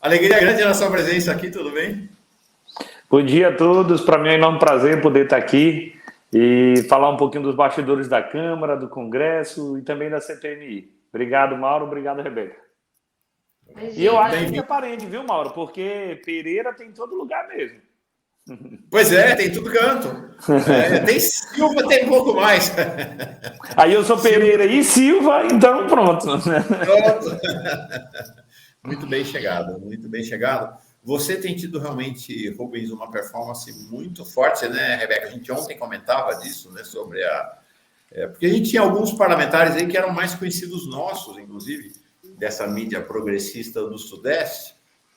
Alegria grande na sua presença aqui, tudo bem? Bom dia a todos, para mim é um enorme prazer poder estar aqui e falar um pouquinho dos bastidores da Câmara, do Congresso e também da CPMI. Obrigado, Mauro, obrigado, Rebeca. E eu acho que é parente, viu, Mauro? Porque Pereira tem em todo lugar mesmo. Pois é, tem tudo canto. Tem Silva, tem um pouco mais. Aí eu sou Pereira e Silva, então pronto. Pronto. Muito bem chegado, muito bem chegado. Você tem tido realmente, Rubens, uma performance muito forte, né, Rebeca? A gente ontem comentava disso, né, sobre porque a gente tinha alguns parlamentares aí que eram mais conhecidos nossos, inclusive, dessa mídia progressista do Sudeste,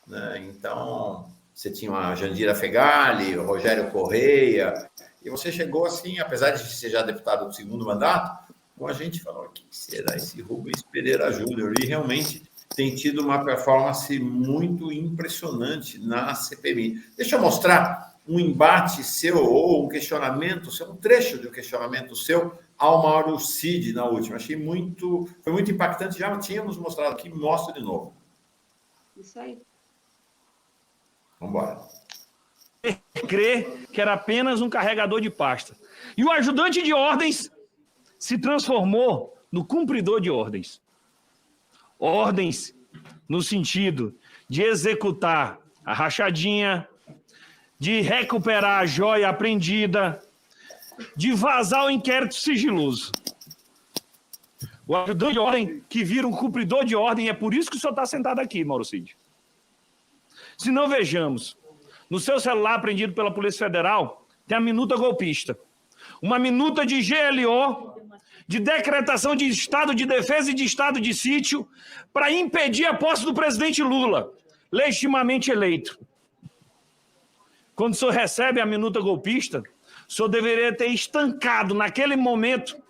né? Então, você tinha a Jandira Fegali, o Rogério Correia, e você chegou assim, apesar de ser já deputado do segundo mandato, com a gente falou, o que será esse Rubens Pereira Júnior? E realmente tem tido uma performance muito impressionante na CPMI. Deixa eu mostrar um embate seu ou um questionamento seu, um trecho de um questionamento seu ao Mauro Cid na última. Foi muito impactante, já tínhamos mostrado aqui, mostro de novo. Isso aí. Vamos embora. Crer que era apenas um carregador de pasta. E o ajudante de ordens se transformou no cumpridor de ordens. Ordens no sentido de executar a rachadinha, de recuperar a joia apreendida, de vazar o inquérito sigiloso. O ajudante de ordem que vira um cumpridor de ordem, é por isso que o senhor está sentado aqui, Mauro Cid. Se não vejamos, no seu celular apreendido pela Polícia Federal, tem a minuta golpista. Uma minuta de GLO, de decretação de estado de defesa e de estado de sítio, para impedir a posse do presidente Lula, legitimamente eleito. Quando o senhor recebe a minuta golpista, o senhor deveria ter estancado, naquele momento,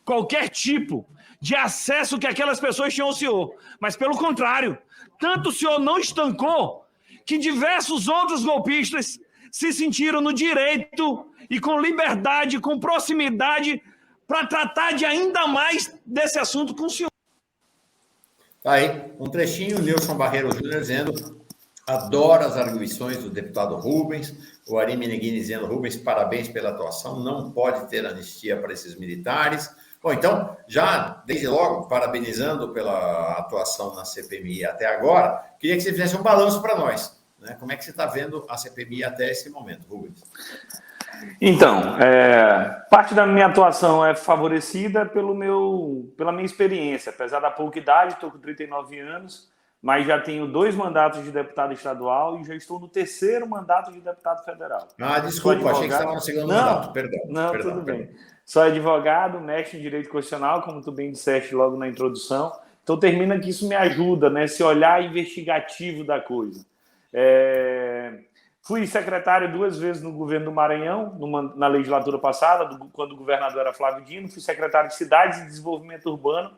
qualquer tipo de acesso que aquelas pessoas tinham ao senhor. Mas, pelo contrário, tanto o senhor não estancou, que diversos outros golpistas se sentiram no direito e com liberdade, com proximidade, para tratar de ainda mais desse assunto com o senhor. Tá aí, um trechinho, Nilson Barreiro Júnior dizendo: adoro as arguições do deputado Rubens. O Ari Meneghini dizendo: Rubens, parabéns pela atuação, não pode ter anistia para esses militares. Bom, então, já desde logo, parabenizando pela atuação na CPMI até agora, queria que você fizesse um balanço para nós, né? Como é que você está vendo a CPMI até esse momento, Rubens? Então, parte da minha atuação é favorecida pela minha experiência. Apesar da pouca idade, estou com 39 anos, mas já tenho 2 mandatos de deputado estadual e já estou no 3º mandato de deputado federal. Ah, desculpa, achei que você estava no 2º mandato, perdão. Não, tudo bem. Sou advogado, mestre em Direito Constitucional, como tu bem disseste logo na introdução. Então, termina que isso me ajuda, né? Esse olhar investigativo da coisa. Fui secretário 2 vezes no governo do Maranhão, na legislatura passada, quando o governador era Flávio Dino. Fui secretário de Cidades e Desenvolvimento Urbano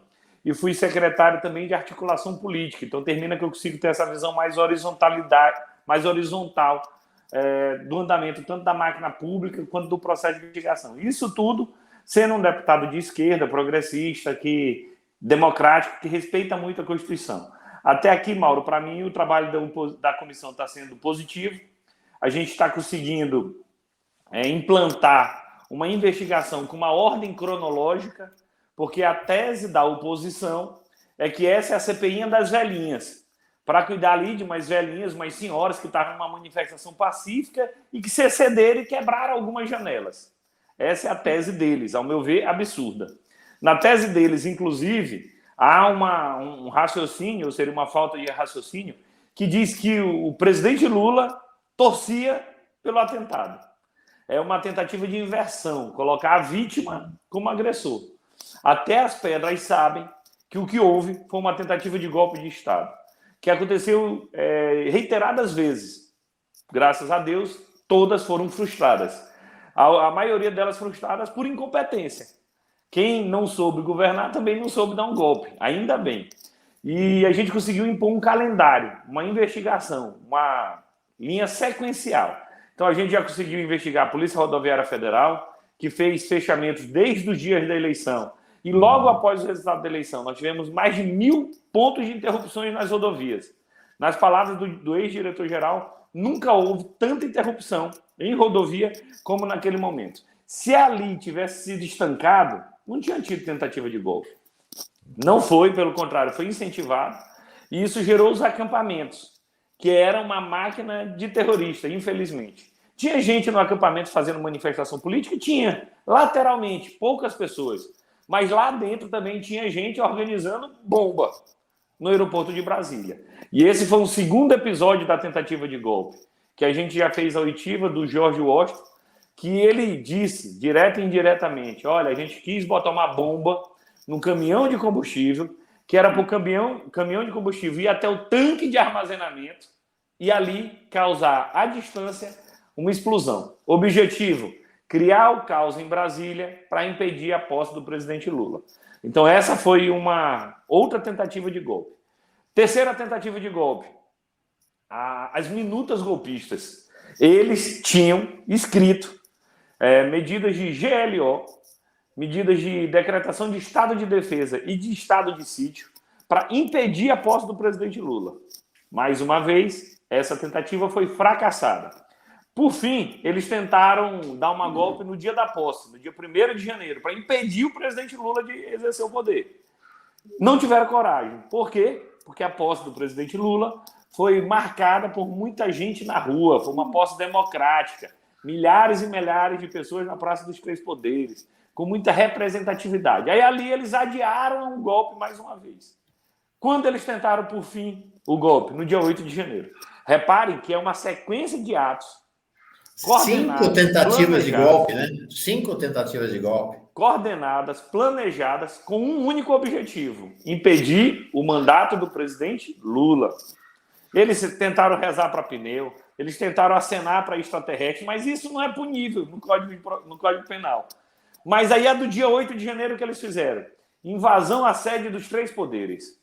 e fui secretário também de Articulação Política. Então, termina que eu consigo ter essa visão mais horizontal do andamento tanto da máquina pública quanto do processo de investigação. Isso tudo sendo um deputado de esquerda, progressista, democrático, que respeita muito a Constituição. Até aqui, Mauro, para mim, o trabalho da comissão está sendo positivo. A gente está conseguindo implantar uma investigação com uma ordem cronológica, porque a tese da oposição é que essa é a CPI das velhinhas, para cuidar ali de mais velhinhas, mais senhoras que estavam numa manifestação pacífica e que se excederam e quebraram algumas janelas. Essa é a tese deles, ao meu ver, absurda. Na tese deles, inclusive, há um raciocínio, ou seria uma falta de raciocínio, que diz que o presidente Lula torcia pelo atentado. É uma tentativa de inversão, colocar a vítima como agressor. Até as pedras sabem que o que houve foi uma tentativa de golpe de Estado, que aconteceu reiteradas vezes. Graças a Deus, todas foram frustradas. A maioria delas frustradas por incompetência. Quem não soube governar também não soube dar um golpe, ainda bem. E a gente conseguiu impor um calendário, uma investigação, uma linha sequencial. Então a gente já conseguiu investigar a Polícia Rodoviária Federal, que fez fechamentos desde os dias da eleição. E logo após o resultado da eleição, nós tivemos mais de 1.000 pontos de interrupções nas rodovias. Nas palavras do ex-diretor-geral, nunca houve tanta interrupção em rodovia como naquele momento. Se ali tivesse sido estancado, não tinha tido tentativa de golpe. Não foi, pelo contrário, foi incentivado. E isso gerou os acampamentos, que era uma máquina de terrorista, infelizmente. Tinha gente no acampamento fazendo manifestação política? Tinha, lateralmente, poucas pessoas. Mas lá dentro também tinha gente organizando bomba no aeroporto de Brasília. E esse foi o segundo episódio da tentativa de golpe, que a gente já fez a oitiva do George Washington, que ele disse, direto e indiretamente, olha, a gente quis botar uma bomba num caminhão de combustível, que era para o caminhão de combustível ir até o tanque de armazenamento e ali causar, à distância, uma explosão. Objetivo, criar o caos em Brasília para impedir a posse do presidente Lula. Então, essa foi uma outra tentativa de golpe. Terceira tentativa de golpe, as minutas golpistas. Eles tinham escrito medidas de GLO, medidas de decretação de estado de defesa e de estado de sítio para impedir a posse do presidente Lula. Mais uma vez, essa tentativa foi fracassada. Por fim, eles tentaram dar uma golpe no dia da posse, no dia 1º de janeiro, para impedir o presidente Lula de exercer o poder. Não tiveram coragem. Por quê? Porque a posse do presidente Lula foi marcada por muita gente na rua, foi uma posse democrática, milhares e milhares de pessoas na Praça dos Três Poderes, com muita representatividade. Aí ali eles adiaram o golpe mais uma vez. Quando eles tentaram, por fim, o golpe? No dia 8 de janeiro. Reparem que é uma sequência de atos. 5 tentativas de golpe, né? 5 tentativas de golpe. Coordenadas, planejadas, com um único objetivo: impedir o mandato do presidente Lula. Eles tentaram rezar para pneu, eles tentaram acenar para extraterrestre, mas isso não é punível no Código Penal. Mas aí é do dia 8 de janeiro que eles fizeram. Invasão à sede dos três poderes.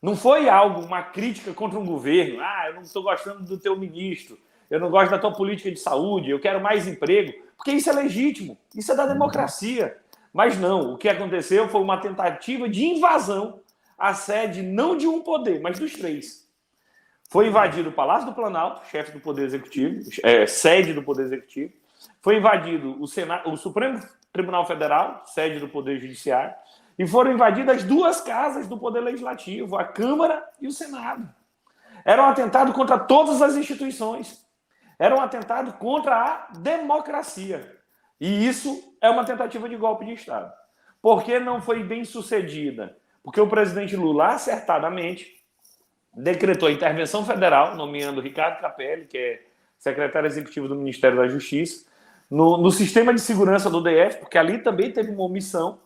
Não foi algo, uma crítica contra um governo. Eu não estou gostando do teu ministro, eu não gosto da tua política de saúde, eu quero mais emprego. Porque isso é legítimo, isso é da democracia. Mas não, o que aconteceu foi uma tentativa de invasão à sede não de um poder, mas dos três. Foi invadido o Palácio do Planalto, chefe do Poder Executivo, sede do Poder Executivo. Foi invadido o Supremo Tribunal Federal, sede do Poder Judiciário. E foram invadidas as duas casas do Poder Legislativo, a Câmara e o Senado. Era um atentado contra todas as instituições. Era um atentado contra a democracia. E isso é uma tentativa de golpe de Estado. Por que não foi bem sucedida? Porque o presidente Lula, acertadamente, decretou a intervenção federal, nomeando Ricardo Capelli, que é secretário executivo do Ministério da Justiça, no sistema de segurança do DF, porque ali também teve uma omissão.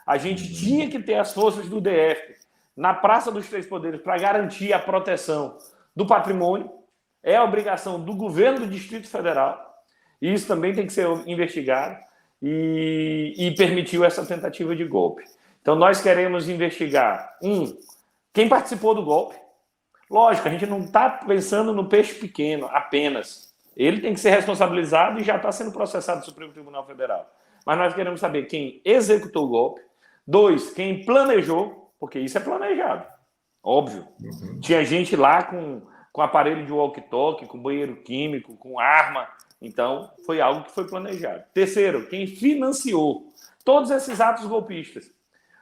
A gente tinha que ter as forças do DF na Praça dos Três Poderes para garantir a proteção do patrimônio. É a obrigação do governo do Distrito Federal. E isso também tem que ser investigado. E permitiu essa tentativa de golpe. Então, nós queremos investigar, quem participou do golpe. Lógico, a gente não está pensando no peixe pequeno apenas. Ele tem que ser responsabilizado e já está sendo processado no Supremo Tribunal Federal. Mas nós queremos saber quem executou o golpe. 2, quem planejou, porque isso é planejado, óbvio. Tinha gente lá com aparelho de walkie-talkie, com banheiro químico, com arma. Então, foi algo que foi planejado. 3, quem financiou todos esses atos golpistas.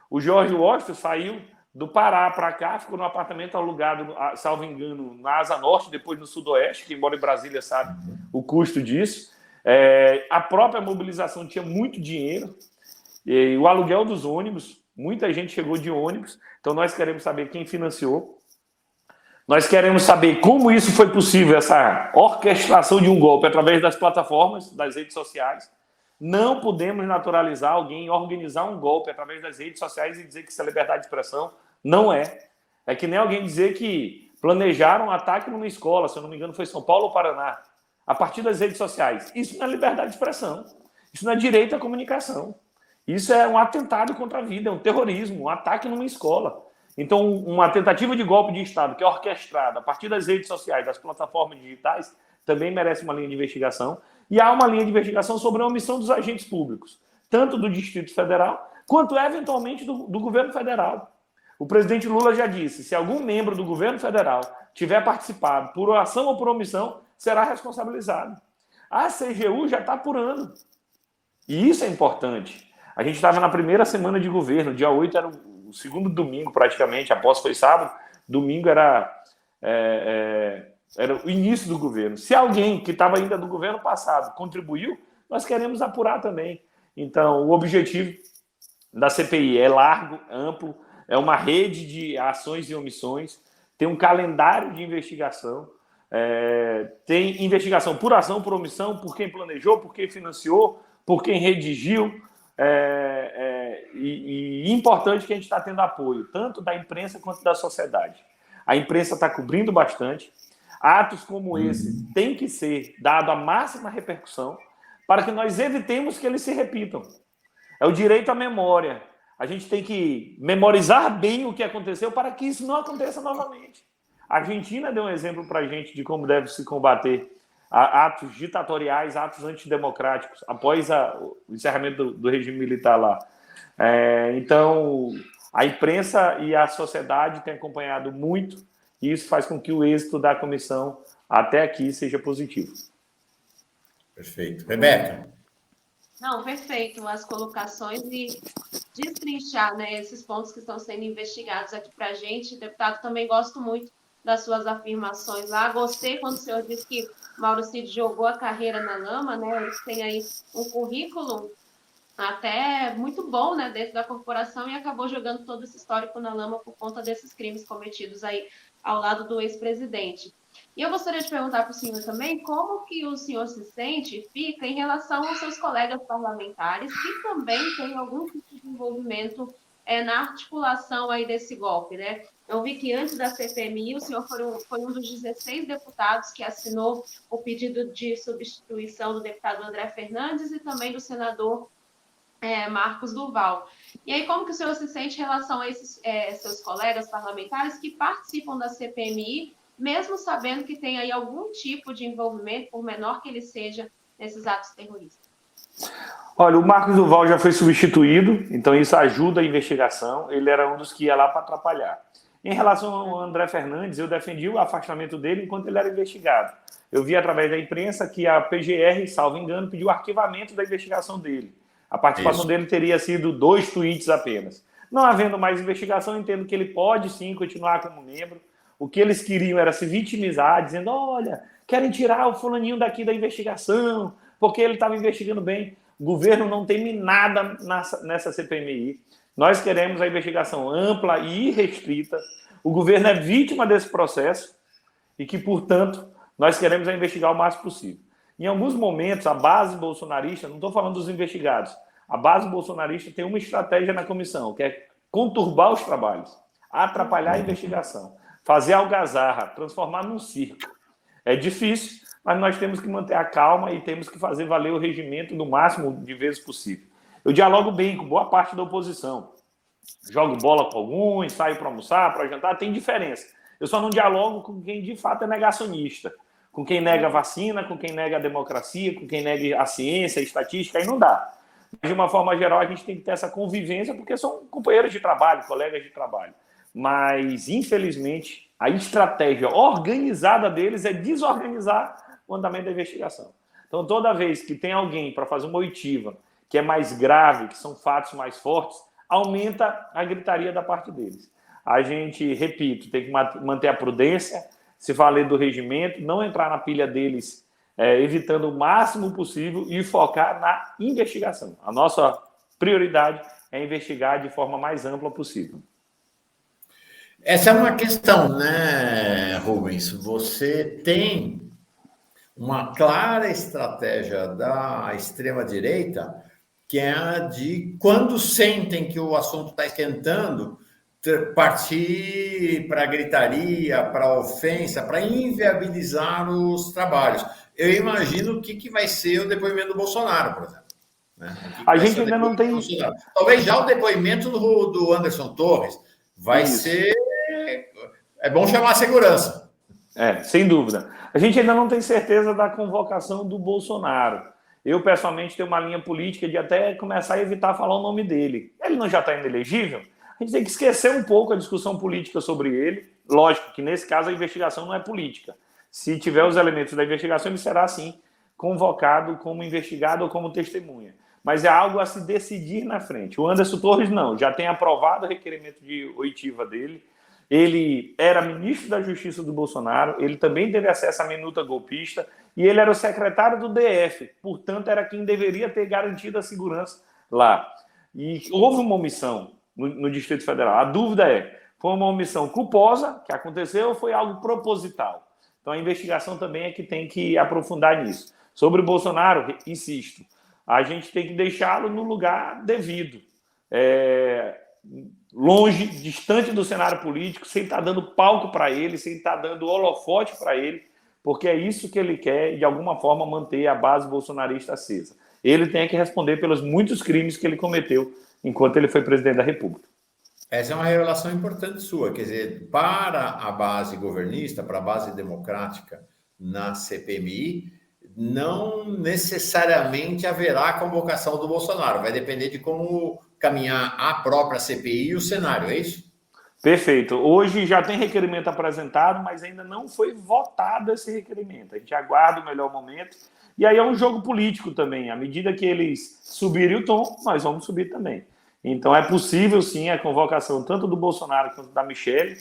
O George Washington saiu do Pará para cá, ficou no apartamento alugado, salvo engano, na Asa Norte, depois no Sudoeste, que embora em Brasília sabe o custo disso. A própria mobilização tinha muito dinheiro. E o aluguel dos ônibus, muita gente chegou de ônibus. Então, nós queremos saber quem financiou. Nós queremos saber como isso foi possível, essa orquestração de um golpe através das plataformas, das redes sociais. Não podemos naturalizar alguém organizar um golpe através das redes sociais e dizer que isso é liberdade de expressão. Não é. É que nem alguém dizer que planejaram um ataque numa escola, se eu não me engano foi São Paulo ou Paraná, a partir das redes sociais. Isso não é liberdade de expressão. Isso não é direito à comunicação. Isso é um atentado contra a vida, é um terrorismo, um ataque numa escola. Então, uma tentativa de golpe de Estado que é orquestrada a partir das redes sociais, das plataformas digitais, também merece uma linha de investigação. E há uma linha de investigação sobre a omissão dos agentes públicos, tanto do Distrito Federal, quanto, eventualmente, do governo federal. O presidente Lula já disse, se algum membro do governo federal tiver participado, por ação ou por omissão, será responsabilizado. A CGU já está apurando. E isso é importante. A gente estava na primeira semana de governo, dia 8 era o segundo domingo, praticamente, após foi sábado, domingo era o início do governo. Se alguém que estava ainda do governo passado contribuiu, nós queremos apurar também. Então, o objetivo da CPI é largo, amplo, é uma rede de ações e omissões, tem um calendário de investigação, tem investigação por ação, por omissão, por quem planejou, por quem financiou, por quem redigiu, e importante que a gente está tendo apoio, tanto da imprensa quanto da sociedade. A imprensa está cobrindo bastante. Atos como esse têm que ser dado a máxima repercussão para que nós evitemos que eles se repitam. É o direito à memória. A gente tem que memorizar bem o que aconteceu para que isso não aconteça novamente. A Argentina deu um exemplo para a gente de como deve se combater atos ditatoriais, atos antidemocráticos, após o encerramento do regime militar lá. Então, a imprensa e a sociedade têm acompanhado muito, e isso faz com que o êxito da comissão até aqui seja positivo. Perfeito. Rebeca? Não, perfeito. As colocações e destrinchar, né, esses pontos que estão sendo investigados aqui para a gente. Deputado, também gosto muito das suas afirmações lá. Gostei quando o senhor disse que Mauro Cid jogou a carreira na lama, né? Eles têm aí um currículo até muito bom, né, dentro da corporação e acabou jogando todo esse histórico na lama por conta desses crimes cometidos aí ao lado do ex-presidente. E eu gostaria de perguntar para o senhor também como que o senhor se sente, fica em relação aos seus colegas parlamentares que também têm algum tipo de envolvimento na articulação aí desse golpe, né? Eu vi que antes da CPMI o senhor foi um dos 16 deputados que assinou o pedido de substituição do deputado André Fernandes e também do senador Marcos Duval. E aí, como que o senhor se sente em relação a esses seus colegas parlamentares que participam da CPMI, mesmo sabendo que tem aí algum tipo de envolvimento, por menor que ele seja, nesses atos terroristas? Olha, o Marcos Duval já foi substituído, então isso ajuda a investigação. Ele era um dos que ia lá para atrapalhar. Em relação ao André Fernandes, eu defendi o afastamento dele enquanto ele era investigado. Eu vi através da imprensa que a PGR, salvo engano, pediu o arquivamento da investigação dele. A participação dele teria sido 2 tweets apenas. Não havendo mais investigação, entendo que ele pode sim continuar como membro. O que eles queriam era se vitimizar, dizendo, olha, querem tirar o fulaninho daqui da investigação, porque ele estava investigando bem. O governo não teme nada nessa CPMI. Nós queremos a investigação ampla e irrestrita. O governo é vítima desse processo e que, portanto, nós queremos investigar o máximo possível. Em alguns momentos, a base bolsonarista, não estou falando dos investigados, a base bolsonarista tem uma estratégia na comissão, que é conturbar os trabalhos, atrapalhar a investigação, fazer algazarra, transformar num circo. É difícil, mas nós temos que manter a calma e temos que fazer valer o regimento no máximo de vezes possível. Eu dialogo bem com boa parte da oposição. Jogo bola com alguns, saio para almoçar, para jantar, tem diferença. Eu só não dialogo com quem de fato é negacionista. Com quem nega a vacina, com quem nega a democracia, com quem nega a ciência, a estatística, aí não dá. De uma forma geral, a gente tem que ter essa convivência, porque são companheiros de trabalho, colegas de trabalho. Mas, infelizmente, a estratégia organizada deles é desorganizar o andamento da investigação. Então, toda vez que tem alguém para fazer uma oitiva que é mais grave, que são fatos mais fortes, aumenta a gritaria da parte deles. A gente, repito, tem que manter a prudência, se valer do regimento, não entrar na pilha deles, evitando o máximo possível e focar na investigação. A nossa prioridade é investigar de forma mais ampla possível. Essa é uma questão, né, Rubens? Você tem uma clara estratégia da extrema-direita, que é a de, quando sentem que o assunto está esquentando, partir para gritaria, para ofensa, para inviabilizar os trabalhos. Eu imagino o que vai ser o depoimento do Bolsonaro, por exemplo. Né? A gente ainda não tem... Talvez já o depoimento do Anderson Torres vai ser... É bom chamar a segurança. Sem dúvida. A gente ainda não tem certeza da convocação do Bolsonaro. Eu, pessoalmente, tenho uma linha política de até começar a evitar falar o nome dele. Ele não já está inelegível? A a gente tem que esquecer um pouco a discussão política sobre ele. Lógico que, nesse caso, a investigação não é política. Se tiver os elementos da investigação, ele será, sim, convocado como investigado ou como testemunha. Mas é algo a se decidir na frente. O Anderson Torres, não, já tem aprovado o requerimento de oitiva dele. Ele era ministro da Justiça do Bolsonaro, ele também teve acesso à minuta golpista, e ele era o secretário do DF, portanto, era quem deveria ter garantido a segurança lá. E houve uma omissão no Distrito Federal. A dúvida é, foi uma omissão culposa que aconteceu ou foi algo proposital? Então, a investigação também é que tem que aprofundar nisso. Sobre o Bolsonaro, insisto, a gente tem que deixá-lo no lugar devido. Longe, distante do cenário político, sem estar dando palco para ele, sem estar dando holofote para ele, porque é isso que ele quer, de alguma forma, manter a base bolsonarista acesa. Ele tem que responder pelos muitos crimes que ele cometeu enquanto ele foi presidente da República. Essa é uma revelação importante sua, quer dizer, para a base governista, para a base democrática na CPMI, não necessariamente haverá a convocação do Bolsonaro, vai depender de como caminhar a própria CPI e o cenário, é isso? Perfeito. Hoje já tem requerimento apresentado, mas ainda não foi votado esse requerimento. A gente aguarda o melhor momento. E aí é um jogo político também. À medida que eles subirem o tom, nós vamos subir também. Então é possível, sim, a convocação tanto do Bolsonaro quanto da Michelle,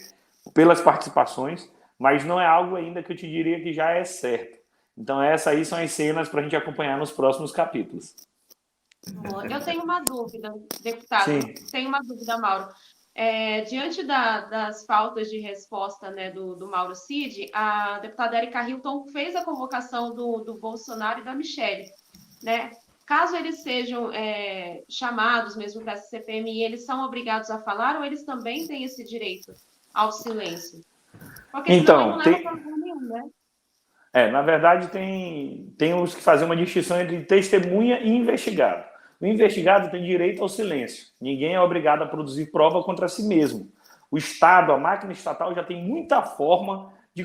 pelas participações, mas não é algo ainda que eu te diria que já é certo. Então essas aí são as cenas para a gente acompanhar nos próximos capítulos. Eu tenho uma dúvida, deputado. Sim. Tenho uma dúvida, Mauro. Diante das faltas de resposta, né, do Mauro Cid, a deputada Erika Hilton fez a convocação do Bolsonaro e da Michelle, né? Caso eles sejam chamados mesmo para essa CPMI, eles são obrigados a falar ou eles também têm esse direito ao silêncio? Porque então, não leva a problema nenhum, né? Na verdade, temos que fazer uma distinção entre testemunha e investigado. O investigado tem direito ao silêncio. Ninguém é obrigado a produzir prova contra si mesmo. O Estado, a máquina estatal, já tem muita forma de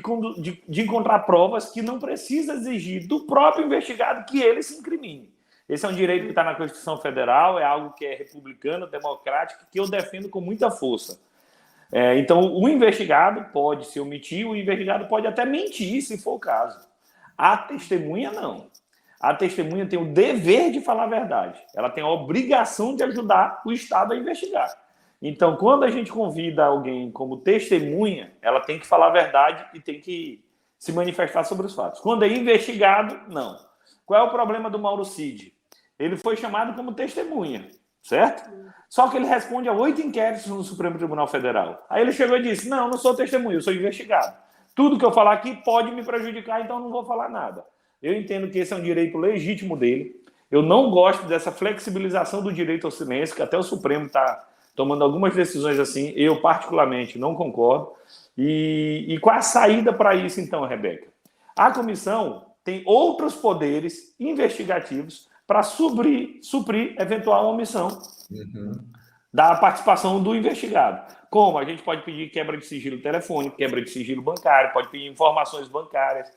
encontrar provas que não precisa exigir do próprio investigado que ele se incrimine. Esse é um direito que está na Constituição Federal, é algo que é republicano, democrático, que eu defendo com muita força. Então, o investigado pode se omitir, o investigado pode até mentir, se for o caso. A testemunha, não. A testemunha tem o dever de falar a verdade. Ela tem a obrigação de ajudar o Estado a investigar. Então, quando a gente convida alguém como testemunha, ela tem que falar a verdade e tem que se manifestar sobre os fatos. Quando é investigado, não. Qual é o problema do Mauro Cid? Ele foi chamado como testemunha, certo? Só que ele responde a 8 inquéritos no Supremo Tribunal Federal. Aí ele chegou e disse, não sou testemunha, eu sou investigado. Tudo que eu falar aqui pode me prejudicar, então não vou falar nada. Eu entendo que esse é um direito legítimo dele. Eu não gosto dessa flexibilização do direito ao silêncio, que até o Supremo está tomando algumas decisões assim. Eu, particularmente, não concordo. E qual a saída para isso, então, Rebeca? A comissão tem outros poderes investigativos para suprir eventual omissão da participação do investigado. Como? A gente pode pedir quebra de sigilo telefônico, quebra de sigilo bancário, pode pedir informações bancárias,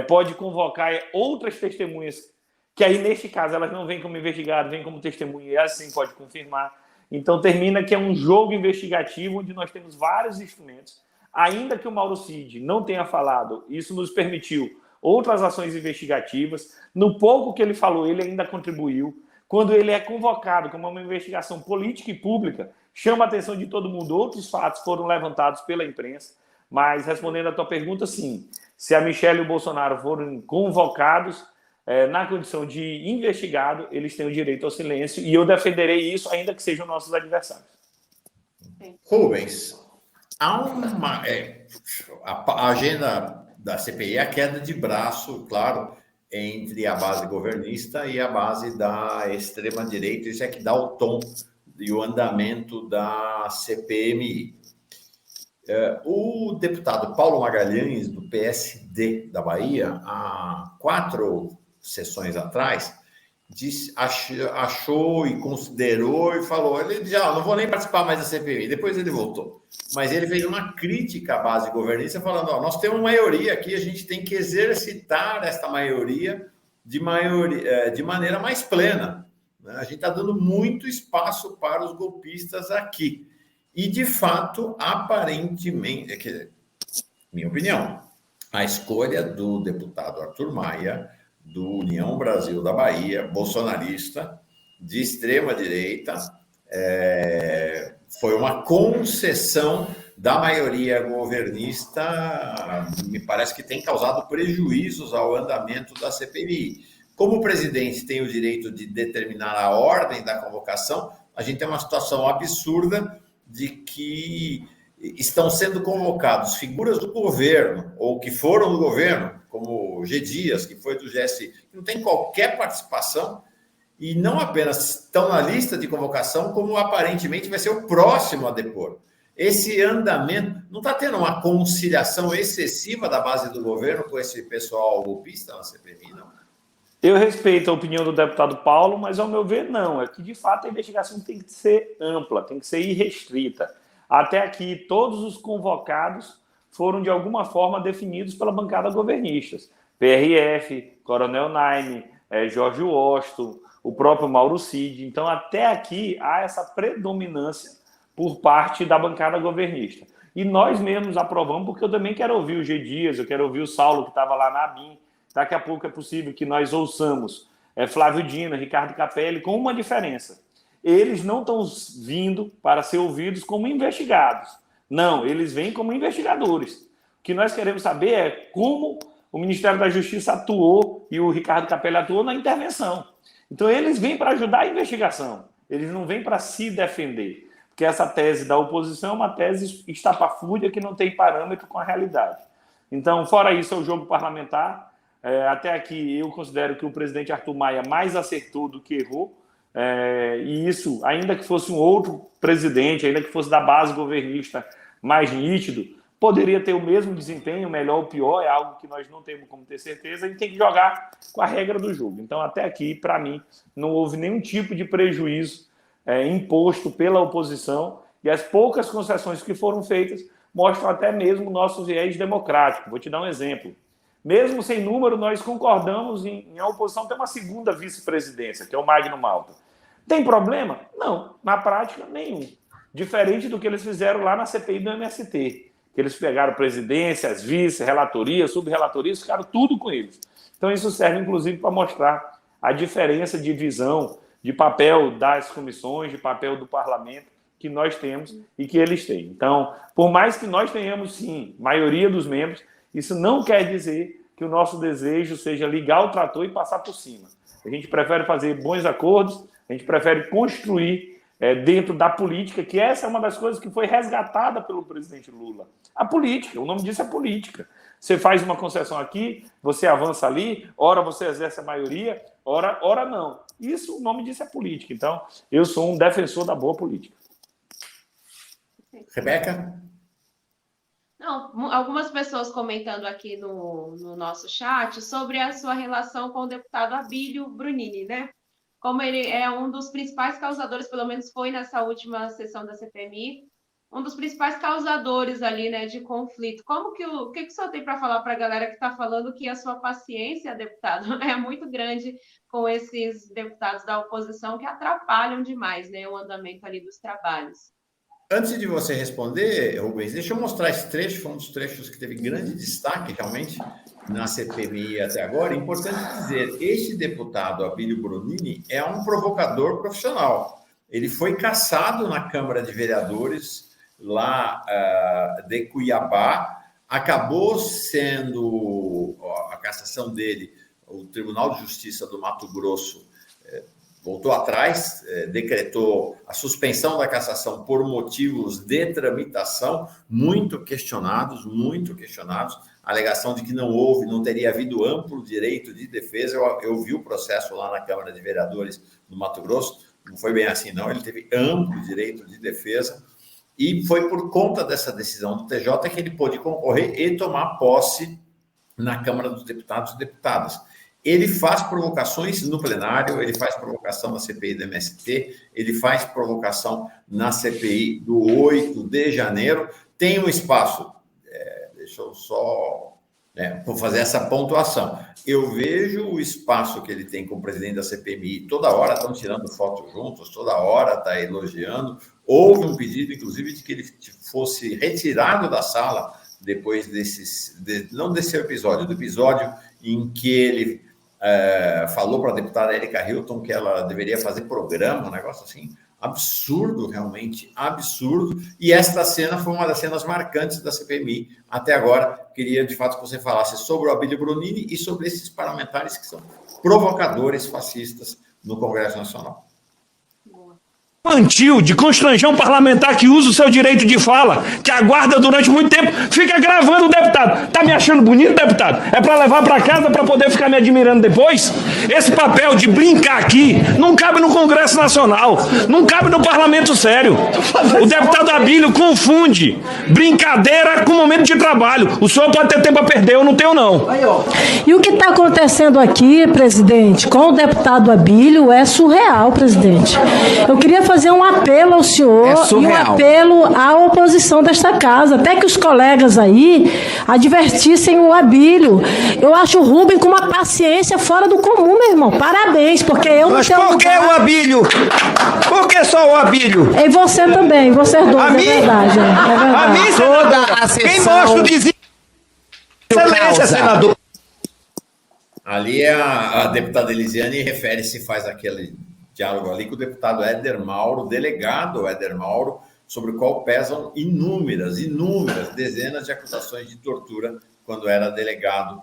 pode convocar outras testemunhas, que aí, neste caso, elas não vêm como investigado, vêm como testemunha, e assim pode confirmar. Então, termina que é um jogo investigativo onde nós temos vários instrumentos. Ainda que o Mauro Cid não tenha falado, isso nos permitiu outras ações investigativas. No pouco que ele falou, ele ainda contribuiu. Quando ele é convocado como uma investigação política e pública, chama a atenção de todo mundo. Outros fatos foram levantados pela imprensa. Mas, respondendo à tua pergunta, sim. Se a Michelle e o Bolsonaro forem convocados na condição de investigado, eles têm o direito ao silêncio. E eu defenderei isso, ainda que sejam nossos adversários. Rubens, há a agenda da CPI é a queda de braço, claro, entre a base governista e a base da extrema-direita. Isso é que dá o tom e o andamento da CPMI. O deputado Paulo Magalhães, do PSD da Bahia, há 4 sessões atrás, achou e considerou e falou, ele disse, não vou nem participar mais da CPMI, depois ele voltou. Mas ele fez uma crítica à base governista, falando, nós temos maioria aqui, a gente tem que exercitar esta maioria de maneira mais plena. Né? A gente está dando muito espaço para os golpistas aqui. E, de fato, aparentemente, minha opinião, a escolha do deputado Arthur Maia, do União Brasil da Bahia, bolsonarista, de extrema-direita, foi uma concessão da maioria governista, me parece que tem causado prejuízos ao andamento da CPMI. Como o presidente tem o direito de determinar a ordem da convocação, a gente tem uma situação absurda de que estão sendo convocados figuras do governo, ou que foram do governo, como G. Dias, que foi do GSI, que não tem qualquer participação, e não apenas estão na lista de convocação, como aparentemente vai ser o próximo a depor. Esse andamento, não está tendo uma conciliação excessiva da base do governo com esse pessoal golpista na CPMI, não? Eu respeito a opinião do deputado Paulo, mas, ao meu ver, não. É que, de fato, a investigação tem que ser ampla, tem que ser irrestrita. Até aqui, todos os convocados foram, de alguma forma, definidos pela bancada governistas. PRF, Coronel Naime, Jorge Washington, o próprio Mauro Cid. Então, até aqui, há essa predominância por parte da bancada governista. E nós mesmos aprovamos, porque eu também quero ouvir o G. Dias, eu quero ouvir o Saulo, que estava lá na ABIN. Daqui a pouco é possível que nós ouçamos Flávio Dino, Ricardo Capelli, com uma diferença. Eles não estão vindo para ser ouvidos como investigados. Não, eles vêm como investigadores. O que nós queremos saber é como o Ministério da Justiça atuou e o Ricardo Capelli atuou na intervenção. Então, eles vêm para ajudar a investigação. Eles não vêm para se defender. Porque essa tese da oposição é uma tese estapafúrdia que não tem parâmetro com a realidade. Então, fora isso, é o jogo parlamentar. Até aqui, eu considero que o presidente Arthur Maia mais acertou do que errou. E isso, ainda que fosse um outro presidente, ainda que fosse da base governista mais nítido, poderia ter o mesmo desempenho, melhor ou pior, é algo que nós não temos como ter certeza, a gente tem que jogar com a regra do jogo. Então, até aqui, para mim, não houve nenhum tipo de prejuízo imposto pela oposição, e as poucas concessões que foram feitas mostram até mesmo o nosso viés democrático. Vou te dar um exemplo. Mesmo sem número, nós concordamos em a oposição ter uma segunda vice-presidência, que é o Magno Malta. Tem problema? Não, na prática, nenhum. Diferente do que eles fizeram lá na CPI do MST, que eles pegaram presidências, vice, relatorias, sub-relatorias, ficaram tudo com eles. Então, isso serve, inclusive, para mostrar a diferença de visão, de papel das comissões, de papel do parlamento que nós temos e que eles têm. Então, por mais que nós tenhamos, sim, maioria dos membros, isso não quer dizer que o nosso desejo seja ligar o trator e passar por cima. A gente prefere fazer bons acordos, a gente prefere construir dentro da política, que essa é uma das coisas que foi resgatada pelo presidente Lula. A política, o nome disso é política. Você faz uma concessão aqui, você avança ali, ora você exerce a maioria, ora não. Isso, o nome disso é política. Então, eu sou um defensor da boa política. Rebeca? Não, algumas pessoas comentando aqui no nosso chat sobre a sua relação com o deputado Abílio Brunini, né? Como ele é um dos principais causadores, pelo menos foi nessa última sessão da CPMI, um dos principais causadores ali, né, de conflito. Como que o que o senhor tem para falar para a galera que está falando que a sua paciência, deputado, é muito grande com esses deputados da oposição que atrapalham demais, né, o andamento ali dos trabalhos? Antes de você responder, Rubens, deixa eu mostrar esse trecho, foi um dos trechos que teve grande destaque, realmente, na CPMI até agora. É importante dizer, este deputado, Abílio Brunini, é um provocador profissional. Ele foi cassado na Câmara de Vereadores, lá de Cuiabá, acabou sendo a cassação dele, o Tribunal de Justiça do Mato Grosso voltou atrás, decretou a suspensão da cassação por motivos de tramitação muito questionados, a alegação de que não teria havido amplo direito de defesa. Eu vi o processo lá na Câmara de Vereadores do Mato Grosso, não foi bem assim não, ele teve amplo direito de defesa, e foi por conta dessa decisão do TJ que ele pôde concorrer e tomar posse na Câmara dos Deputados e Deputadas. Ele faz provocações no plenário, ele faz provocação na CPI do MST, ele faz provocação na CPI do 8 de janeiro. Tem um espaço, deixa eu só Por fazer essa pontuação. Eu vejo o espaço que ele tem com o presidente da CPMI, toda hora estão tirando foto juntos, toda hora está elogiando. Houve um pedido, inclusive, de que ele fosse retirado da sala depois não desse episódio, do episódio em que ele falou para a deputada Erika Hilton que ela deveria fazer programa, um negócio assim, absurdo, realmente absurdo. E esta cena foi uma das cenas marcantes da CPMI até agora. Queria, de fato, que você falasse sobre o Abílio Bronini e sobre esses parlamentares que são provocadores fascistas no Congresso Nacional. Infantil de constranger um parlamentar que usa o seu direito de fala, que aguarda durante muito tempo, fica gravando o deputado. Tá me achando bonito, deputado? É para levar para casa para poder ficar me admirando depois? Esse papel de brincar aqui não cabe no Congresso Nacional, não cabe no parlamento sério. O deputado Abílio confunde brincadeira com momento de trabalho. O senhor pode ter tempo a perder, eu não tenho não. E o que está acontecendo aqui, presidente, com o deputado Abílio é surreal, presidente. Eu queria fazer um apelo ao senhor e um apelo à oposição desta casa, até que os colegas aí advertissem o Abílio. Eu acho o Rubem com uma paciência fora do comum, meu irmão. Parabéns, porque eu não tenho... Mas por que o Abílio? Por que só o Abílio? E você também, vocês dois, é verdade. A mim, toda a sessão... Quem mostra o desvio? Excelência, senador. Ali a deputada Elisiane refere-se, faz aquele diálogo ali com o deputado Éder Mauro, delegado Éder Mauro, sobre o qual pesam inúmeras, dezenas de acusações de tortura quando era delegado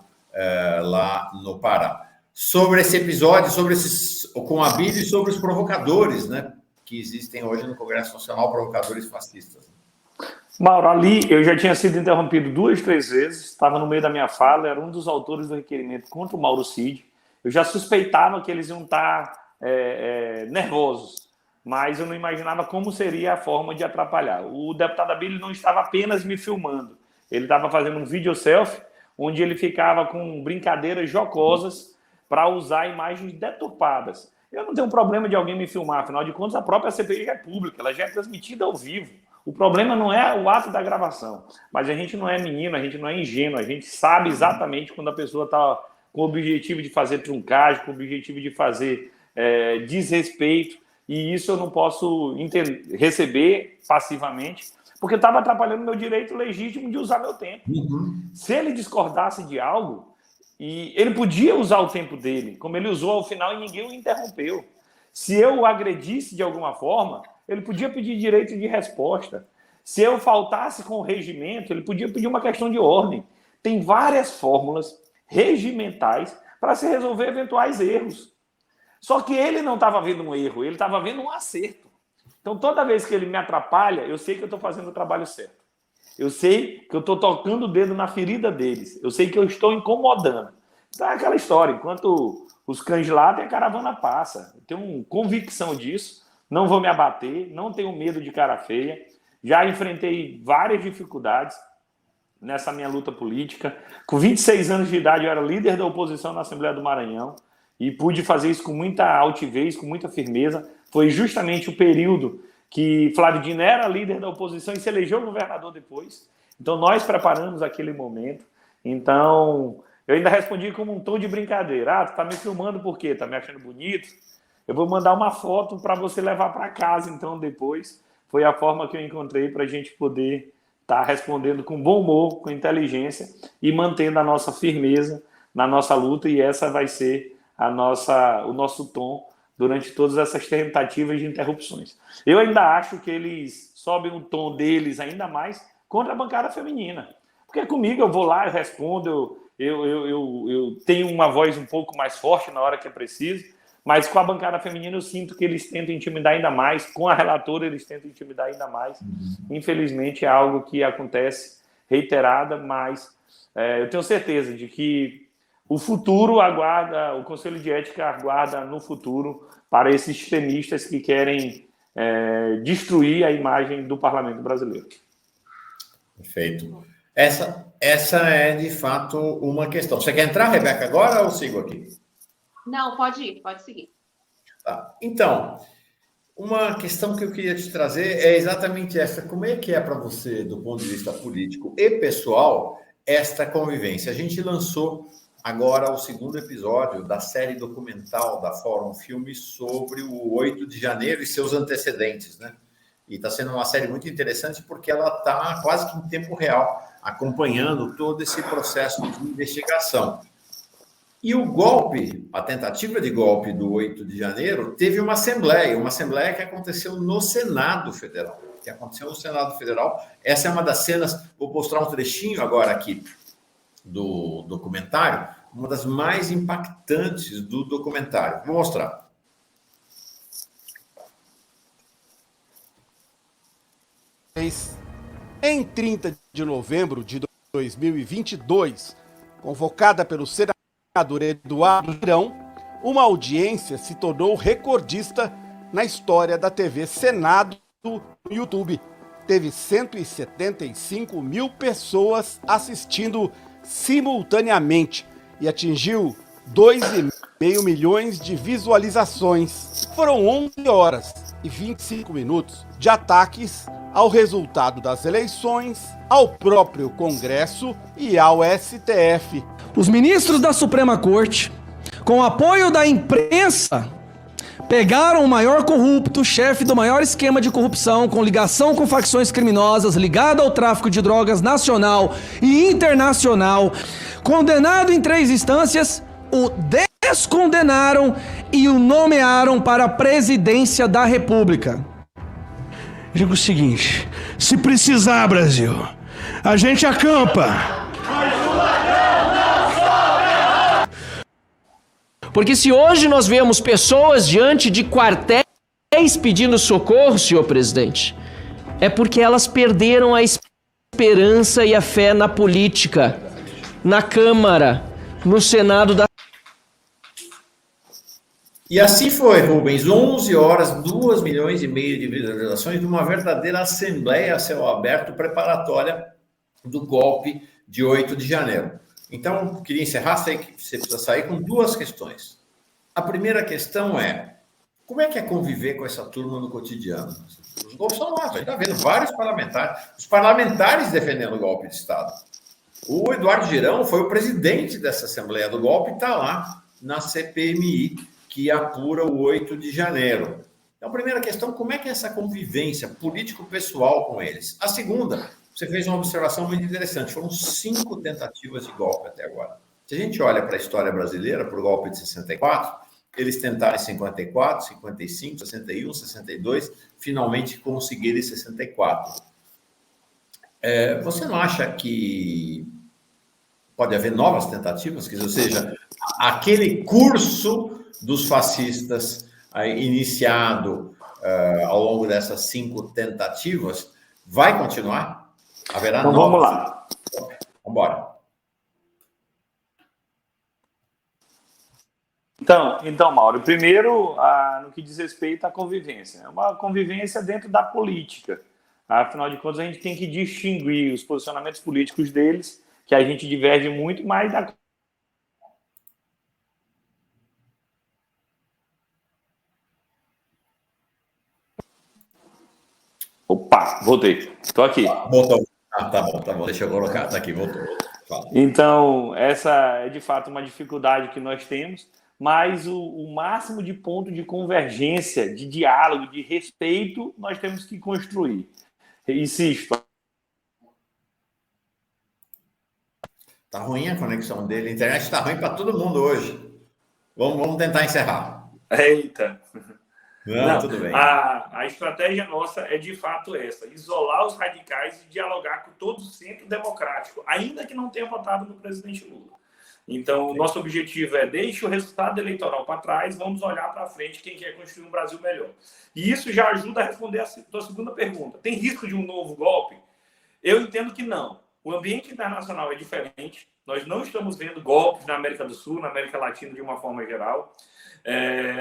lá no Pará. Sobre esse episódio, com o Abílio e sobre os provocadores, né, que existem hoje no Congresso Nacional, provocadores fascistas. Mauro, ali eu já tinha sido interrompido 2, 3 vezes, estava no meio da minha fala, era um dos autores do requerimento contra o Mauro Cid. Eu já suspeitava que eles iam estar nervosos, mas eu não imaginava como seria a forma de atrapalhar. O deputado Abílio não estava apenas me filmando, ele estava fazendo um vídeo selfie, onde ele ficava com brincadeiras jocosas para usar imagens deturpadas. Eu não tenho problema de alguém me filmar, afinal de contas a própria CPI já é pública, ela já é transmitida ao vivo. O problema não é o ato da gravação, mas a gente não é menino, a gente não é ingênuo, a gente sabe exatamente quando a pessoa está com o objetivo de fazer truncagem, com o objetivo de fazer desrespeito, e isso eu não posso receber passivamente, porque estava atrapalhando meu direito legítimo de usar meu tempo. Se ele discordasse de algo, e ele podia usar o tempo dele, como ele usou ao final e ninguém o interrompeu. Se eu o agredisse de alguma forma, ele podia pedir direito de resposta. Se eu faltasse com o regimento, ele podia pedir uma questão de ordem. Tem várias fórmulas regimentais para se resolver eventuais erros. Só que ele não estava vendo um erro, ele estava vendo um acerto. Então, toda vez que ele me atrapalha, eu sei que eu estou fazendo o trabalho certo. Eu sei que eu estou tocando o dedo na ferida deles. Eu sei que eu estou incomodando. Então, é aquela história. Enquanto os cães latem, a caravana passa. Eu tenho convicção disso. Não vou me abater. Não tenho medo de cara feia. Já enfrentei várias dificuldades nessa minha luta política. Com 26 anos de idade, eu era líder da oposição na Assembleia do Maranhão. E pude fazer isso com muita altivez, com muita firmeza. Foi justamente o período que Flávio Dino era líder da oposição e se elegeu governador depois. Então, nós preparamos aquele momento. Então, eu ainda respondi como um tom de brincadeira. Tu tá me filmando por quê? Tá me achando bonito? Eu vou mandar uma foto para você levar para casa, então, depois. Foi a forma que eu encontrei para a gente poder estar respondendo com bom humor, com inteligência e mantendo a nossa firmeza na nossa luta. E essa vai ser o nosso tom durante todas essas tentativas de interrupções. Eu ainda acho que eles sobem o tom deles ainda mais contra a bancada feminina. Porque comigo eu vou lá, eu respondo, eu tenho uma voz um pouco mais forte na hora que é preciso, mas com a bancada feminina eu sinto que eles tentam intimidar ainda mais, com a relatora eles tentam intimidar ainda mais. Infelizmente é algo que acontece reiterada, mas eu tenho certeza de que o futuro aguarda, o Conselho de Ética aguarda no futuro para esses extremistas que querem destruir a imagem do Parlamento brasileiro. Perfeito. Essa é, de fato, uma questão. Você quer entrar, Rebeca, agora ou sigo aqui? Não, pode ir, pode seguir. Tá. Então, uma questão que eu queria te trazer é exatamente essa. Como é que é para você, do ponto de vista político e pessoal, esta convivência. A gente lançou agora o segundo episódio da série documental da Fórum Filmes sobre o 8 de janeiro e seus antecedentes, né? E está sendo uma série muito interessante porque ela está quase que em tempo real, acompanhando todo esse processo de investigação. E o golpe, a tentativa de golpe do 8 de janeiro, teve uma assembleia que aconteceu no Senado Federal. Essa é uma das cenas, vou mostrar um trechinho agora aqui do documentário, uma das mais impactantes do documentário. Vou mostrar. Em 30 de novembro de 2022, convocada pelo senador Eduardo Girão, uma audiência se tornou recordista na história da TV Senado no YouTube. Teve 175 mil pessoas assistindo simultaneamente e atingiu 2,5 milhões de visualizações. Foram 11 horas e 25 minutos de ataques ao resultado das eleições, ao próprio Congresso e ao STF. Os ministros da Suprema Corte, com apoio da imprensa, pegaram o maior corrupto, chefe do maior esquema de corrupção, com ligação com facções criminosas, ligado ao tráfico de drogas nacional e internacional, condenado em 3 instâncias, o descondenaram e o nomearam para a presidência da República. Digo o seguinte: se precisar, Brasil, a gente acampa. Porque se hoje nós vemos pessoas diante de quartéis pedindo socorro, senhor presidente, é porque elas perderam a esperança e a fé na política, na Câmara, no Senado da... E assim foi, Rubens, 11 horas, 2,5 milhões de visualizações de uma verdadeira assembleia a céu aberto preparatória do golpe de 8 de janeiro. Então, queria encerrar, sei que você precisa sair com 2 questões. A primeira questão é, como é que é conviver com essa turma no cotidiano? Os golpes são lá, a gente está vendo vários parlamentares, os parlamentares defendendo o golpe de Estado. O Eduardo Girão foi o presidente dessa Assembleia do Golpe e está lá na CPMI, que apura o 8 de janeiro. Então, a primeira questão, como é que é essa convivência político-pessoal com eles? A segunda, você fez uma observação muito interessante, foram 5 tentativas de golpe até agora. Se a gente olha para a história brasileira, para o golpe de 64, eles tentaram em 54, 55, 61, 62, finalmente conseguiram em 64. Você não acha que pode haver novas tentativas? Quer dizer, ou seja, aquele curso dos fascistas iniciado ao longo dessas 5 tentativas vai continuar? Haverá então novas? Vamos lá. Vamos embora. Então, Mauro, primeiro, no que diz respeito à convivência. É uma convivência dentro da política. Afinal de contas, a gente tem que distinguir os posicionamentos políticos deles, que a gente diverge muito, mas da... Opa, voltei. Estou aqui. Voltou. Tá bom. Deixa eu colocar. Tá aqui, voltou. Fala. Então, essa é de fato uma dificuldade que nós temos, mas o máximo de ponto de convergência, de diálogo, de respeito, nós temos que construir. Insisto. Tá ruim a conexão dele. A internet está ruim para todo mundo hoje. Vamos tentar encerrar. Eita. Não, tudo bem. A estratégia nossa é de fato essa: isolar os radicais e dialogar com todo o centro democrático, ainda que não tenha votado no presidente Lula. Então, nosso objetivo é deixar o resultado eleitoral para trás, vamos olhar para frente quem quer construir um Brasil melhor. E isso já ajuda a responder a sua segunda pergunta. Tem risco de um novo golpe? Eu entendo que não. O ambiente internacional é diferente. Nós não estamos vendo golpes na América do Sul, na América Latina de uma forma geral.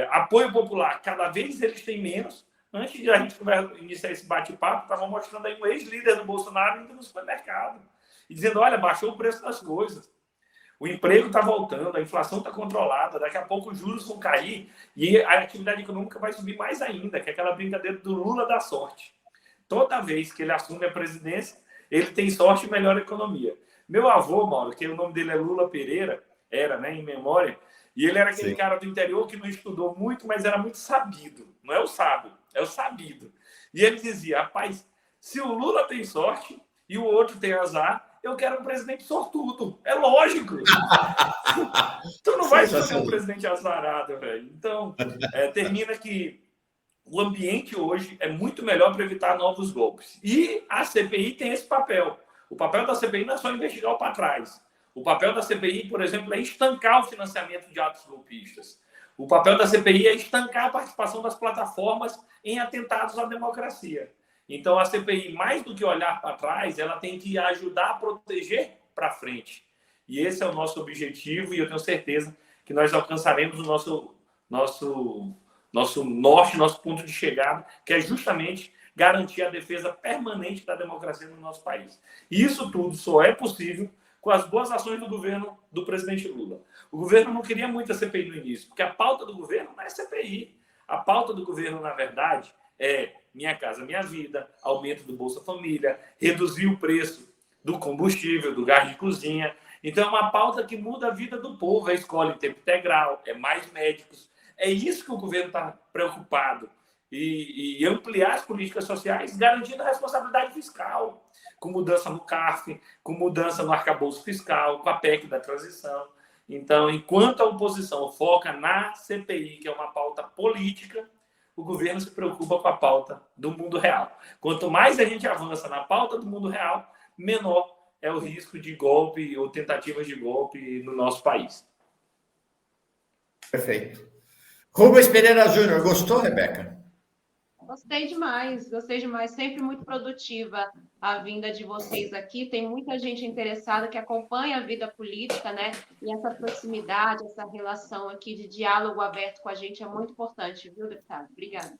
Apoio popular, cada vez eles têm menos. Antes de a gente iniciar esse bate-papo, estavam mostrando aí um ex-líder do Bolsonaro indo no supermercado e dizendo, olha, baixou o preço das coisas. O emprego está voltando, a inflação está controlada, daqui a pouco os juros vão cair e a atividade econômica vai subir mais ainda, que é aquela brincadeira do Lula da sorte. Toda vez que ele assume a presidência, ele tem sorte e melhora a economia. Meu avô, Mauro, que o nome dele é Lula Pereira, era, né, em memória, e ele era aquele cara do interior que não estudou muito, mas era muito sabido. Não é o sábio, é o sabido. E ele dizia, rapaz, se o Lula tem sorte e o outro tem azar, eu quero um presidente sortudo. É lógico. Tu não vai ser um presidente azarado, velho. Então, termina que o ambiente hoje é muito melhor para evitar novos golpes. E a CPI tem esse papel. O papel da CPI não é só investigar o para trás. O papel da CPI, por exemplo, é estancar o financiamento de atos golpistas. O papel da CPI é estancar a participação das plataformas em atentados à democracia. Então, a CPI, mais do que olhar para trás, ela tem que ajudar a proteger para frente. E esse é o nosso objetivo, e eu tenho certeza que nós alcançaremos o nosso norte, nosso ponto de chegada, que é justamente garantir a defesa permanente da democracia no nosso país. E isso tudo só é possível com as boas ações do governo do presidente Lula. O governo não queria muito a CPI no início, porque a pauta do governo não é CPI. A pauta do governo, na verdade, é Minha Casa Minha Vida, aumento do Bolsa Família, reduzir o preço do combustível, do gás de cozinha. Então, é uma pauta que muda a vida do povo. É escola em tempo integral, é mais médicos. É isso que o governo está preocupado. E ampliar as políticas sociais, garantindo a responsabilidade fiscal, com mudança no CARF, com mudança no arcabouço fiscal, com a PEC da transição. Então, enquanto a oposição foca na CPI, que é uma pauta política, o governo se preocupa com a pauta do mundo real. Quanto mais a gente avança na pauta do mundo real, menor é o risco de golpe ou tentativas de golpe no nosso país. Perfeito. Rubens Pereira Júnior, gostou, Rebeca? Gostei demais. Sempre muito produtiva a vinda de vocês aqui. Tem muita gente interessada que acompanha a vida política, né? E essa proximidade, essa relação aqui de diálogo aberto com a gente é muito importante, viu, deputado? Obrigada.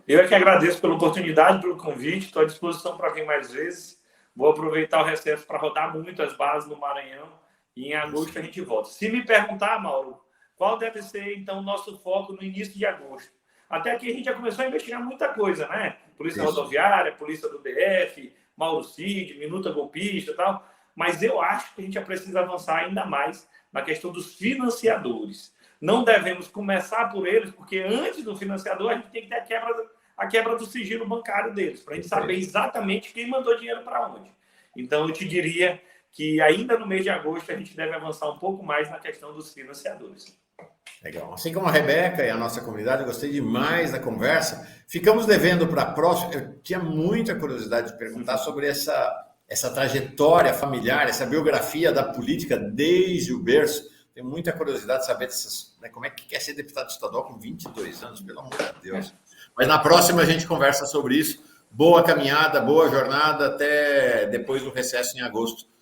Eu é que agradeço pela oportunidade, pelo convite. Estou à disposição para vir mais vezes. Vou aproveitar o recesso para rodar muito as bases no Maranhão e em agosto a gente volta. Se me perguntar, Mauro, qual deve ser, então, o nosso foco no início de agosto? Até aqui a gente já começou a investigar muita coisa, né? Polícia Rodoviária, Polícia do DF, Mauro Cid, Minuta Golpista e tal. Mas eu acho que a gente já precisa avançar ainda mais na questão dos financiadores. Não devemos começar por eles, porque antes do financiador a gente tem que ter a quebra do sigilo bancário deles, para a gente saber exatamente quem mandou dinheiro para onde. Então, eu te diria que ainda no mês de agosto a gente deve avançar um pouco mais na questão dos financiadores. Legal. Assim como a Rebeca e a nossa comunidade, eu gostei demais da conversa. Ficamos devendo para a próxima. Eu tinha muita curiosidade de perguntar sobre essa trajetória familiar, essa biografia da política desde o berço. Tenho muita curiosidade de saber como é que quer ser deputado estadual com 22 anos, pelo amor de Deus. Mas na próxima a gente conversa sobre isso. Boa caminhada, boa jornada, até depois do recesso em agosto.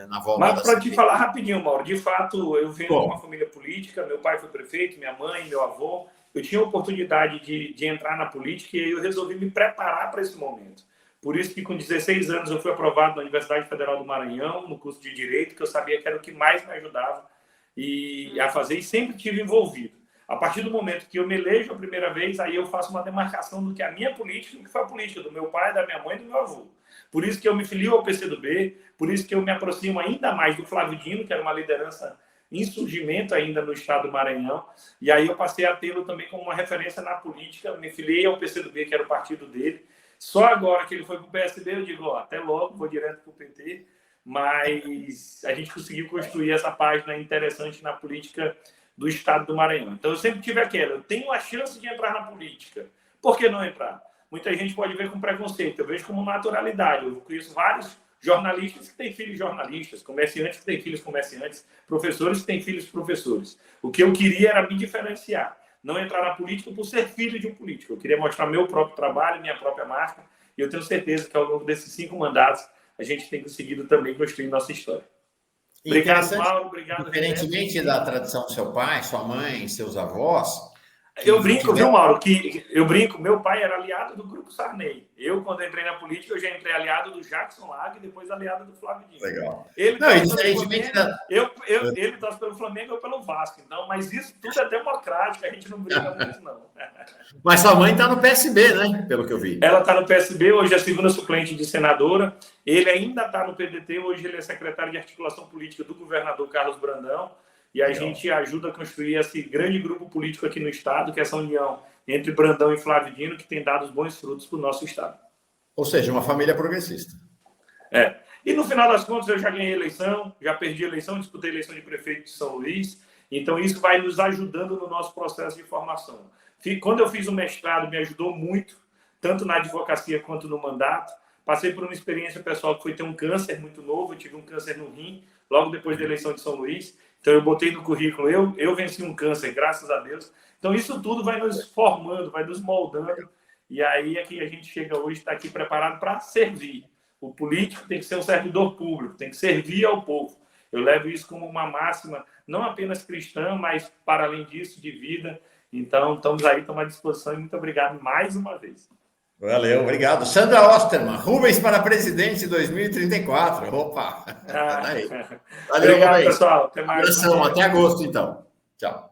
Na volta. Mas para te falar rapidinho, Mauro, de fato, eu venho de uma família política, meu pai foi prefeito, minha mãe, meu avô, eu tinha a oportunidade de entrar na política e eu resolvi me preparar para esse momento. Por isso que com 16 anos eu fui aprovado na Universidade Federal do Maranhão, no curso de Direito, que eu sabia que era o que mais me ajudava a fazer e sempre tive envolvido. A partir do momento que eu me elejo a primeira vez, aí eu faço uma demarcação do que é a minha política e do que foi a política do meu pai, da minha mãe e do meu avô. Por isso que eu me filio ao PCdoB, por isso que eu me aproximo ainda mais do Flávio Dino, que era uma liderança em surgimento ainda no estado do Maranhão, e aí eu passei a tê-lo também como uma referência na política, me filiei ao PCdoB, que era o partido dele. Só agora que ele foi para o PSB, eu digo, até logo, vou direto para o PT, mas a gente conseguiu construir essa página interessante na política do estado do Maranhão. Então, eu sempre tive aquela, eu tenho a chance de entrar na política, por que não entrar? Muita gente pode ver com preconceito, eu vejo como naturalidade. Eu conheço vários jornalistas que têm filhos jornalistas, comerciantes que têm filhos comerciantes, professores que têm filhos professores. O que eu queria era me diferenciar, não entrar na política por ser filho de um político. Eu queria mostrar meu próprio trabalho, minha própria marca, e eu tenho certeza que ao longo desses 5 mandatos a gente tem conseguido também construir nossa história. Obrigado, Mauro. Obrigado. Diferentemente da tradição do seu pai, sua mãe, seus avós, Eu brinco, viu, Mauro? Meu pai era aliado do Grupo Sarney. Eu, quando entrei na política, eu já entrei aliado do Jackson Lag e depois aliado do Flávio Dino. Legal. Ele torce pelo Flamengo ou pelo Vasco. Então, mas isso tudo é democrático, a gente não briga muito, não. Mas sua mãe está no PSB, né? Pelo que eu vi. Ela está no PSB, hoje é a segunda suplente de senadora. Ele ainda está no PDT, hoje ele é secretário de articulação política do governador Carlos Brandão. E a gente ajuda a construir esse grande grupo político aqui no estado, que é essa união entre Brandão e Flávio Dino, que tem dado bons frutos para o nosso estado. Ou seja, uma família progressista. E no final das contas, eu já ganhei eleição, já perdi a eleição, disputei a eleição de prefeito de São Luís. Então, isso vai nos ajudando no nosso processo de formação. Quando eu fiz o mestrado, me ajudou muito, tanto na advocacia quanto no mandato. Passei por uma experiência pessoal que foi ter um câncer muito novo, eu tive um câncer no rim, logo depois da eleição de São Luís. Então, eu botei no currículo, eu venci um câncer, graças a Deus. Então, isso tudo vai nos formando, vai nos moldando. E aí é que a gente chega hoje, está aqui preparado para servir. O político tem que ser um servidor público, tem que servir ao povo. Eu levo isso como uma máxima, não apenas cristã, mas, para além disso, de vida. Então, estamos aí, estamos à disposição. E muito obrigado mais uma vez. Valeu, obrigado. Sandra Osterman, Rubens para presidente 2034. Opa! Valeu, obrigado, pessoal. Até mais. Até agosto, então. Tchau.